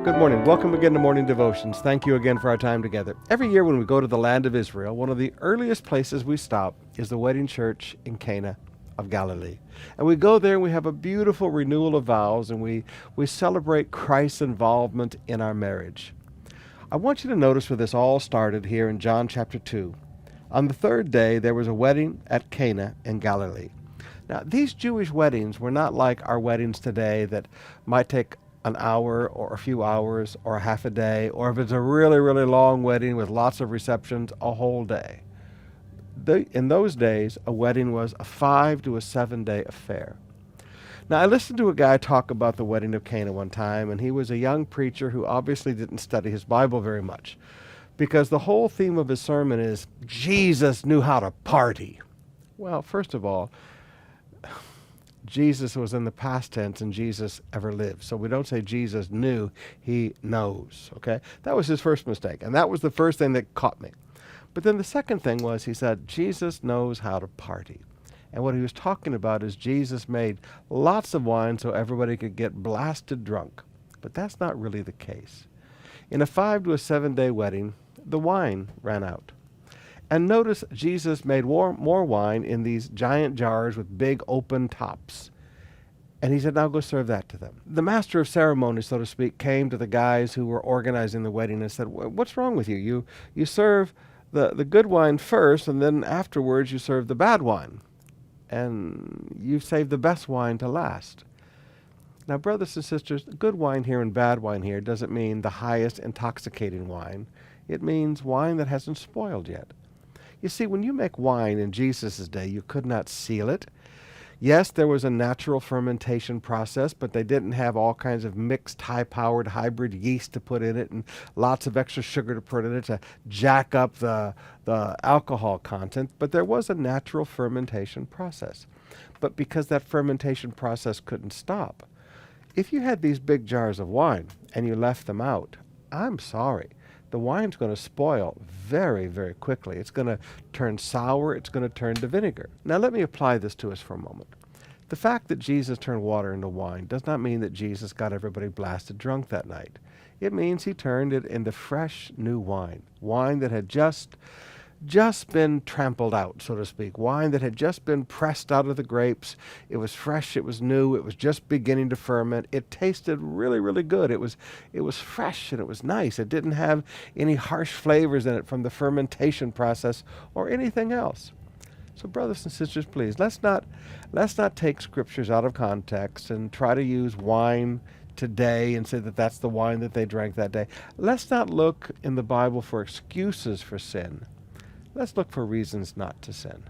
Good morning. Welcome again to Morning Devotions. Thank you again for our time together. Every year when we go to the land of Israel, one of the earliest places we stop is the wedding church in Cana of Galilee. And we go there and we have a beautiful renewal of vows, and we celebrate Christ's involvement in our marriage. I want you to notice where this all started here in John chapter 2. On the third day, there was a wedding at Cana in Galilee. Now, these Jewish weddings were not like our weddings today that might take an hour or a few hours or a half a day, or if it's a really, really long wedding with lots of receptions, a whole day. In those days, a wedding was a 5 to 7 day affair. Now, I listened to a guy talk about the wedding of Cana one time, and he was a young preacher who obviously didn't study his Bible very much, because the whole theme of his sermon is, Jesus knew how to party. Well, first of all, Jesus was in the past tense and Jesus ever lived. So we don't say Jesus knew, he knows, okay? That was his first mistake, and that was the first thing that caught me. But then the second thing was he said, Jesus knows how to party. And what he was talking about is Jesus made lots of wine so everybody could get blasted drunk. But that's not really the case. In a 5 to 7 day wedding, the wine ran out. And notice Jesus made more wine in these giant jars with big open tops. And he said, now go serve that to them. The master of ceremonies, so to speak, came to the guys who were organizing the wedding and said, what's wrong with you? You serve the good wine first, and then afterwards you serve the bad wine. And you saved the best wine to last. Now, brothers and sisters, good wine here and bad wine here doesn't mean the highest intoxicating wine. It means wine that hasn't spoiled yet. You see, when you make wine in Jesus' day, you could not seal it. Yes, there was a natural fermentation process, but they didn't have all kinds of mixed, high-powered hybrid yeast to put in it and lots of extra sugar to put in it to jack up the alcohol content. But there was a natural fermentation process. But because that fermentation process couldn't stop, if you had these big jars of wine and you left them out, I'm sorry, the wine's going to spoil very, very quickly. It's going to turn sour. It's going to turn to vinegar. Now, let me apply this to us for a moment. The fact that Jesus turned water into wine does not mean that Jesus got everybody blasted drunk that night. It means he turned it into fresh, new wine. Wine that had just been trampled out, so to speak. Wine that had just been pressed out of the grapes. It was fresh, it was new, it was just beginning to ferment. It tasted really, really good. It was fresh and it was nice. It didn't have any harsh flavors in it from the fermentation process or anything else. So brothers and sisters, please, let's not take scriptures out of context and try to use wine today and say that that's the wine that they drank that day. Let's not look in the Bible for excuses for sin. Let's look for reasons not to sin.